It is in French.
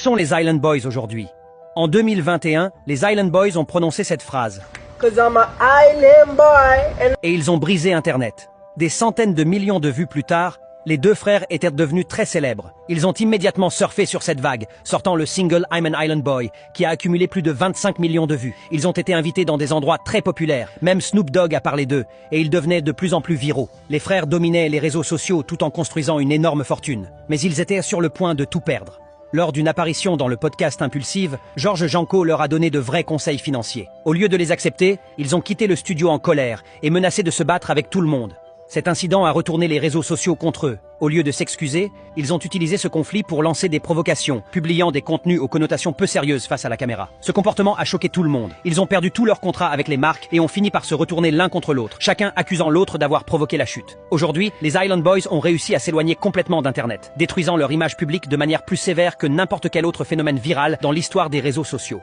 Sont les Island Boys aujourd'hui? En 2021, les Island Boys ont prononcé cette phrase. Et ils ont brisé Internet. Des centaines de millions de vues plus tard, les deux frères étaient devenus très célèbres. Ils ont immédiatement surfé sur cette vague, sortant le single I'm an Island Boy, qui a accumulé plus de 25 millions de vues. Ils ont été invités dans des endroits très populaires, même Snoop Dogg a parlé d'eux, et ils devenaient de plus en plus viraux. Les frères dominaient les réseaux sociaux tout en construisant une énorme fortune. Mais ils étaient sur le point de tout perdre. Lors d'une apparition dans le podcast Impulsive, Georges Janko leur a donné de vrais conseils financiers. Au lieu de les accepter, ils ont quitté le studio en colère et menacé de se battre avec tout le monde. Cet incident a retourné les réseaux sociaux contre eux. Au lieu de s'excuser, ils ont utilisé ce conflit pour lancer des provocations, publiant des contenus aux connotations peu sérieuses face à la caméra. Ce comportement a choqué tout le monde. Ils ont perdu tous leurs contrats avec les marques et ont fini par se retourner l'un contre l'autre, chacun accusant l'autre d'avoir provoqué la chute. Aujourd'hui, les Island Boys ont réussi à s'éloigner complètement d'Internet, détruisant leur image publique de manière plus sévère que n'importe quel autre phénomène viral dans l'histoire des réseaux sociaux.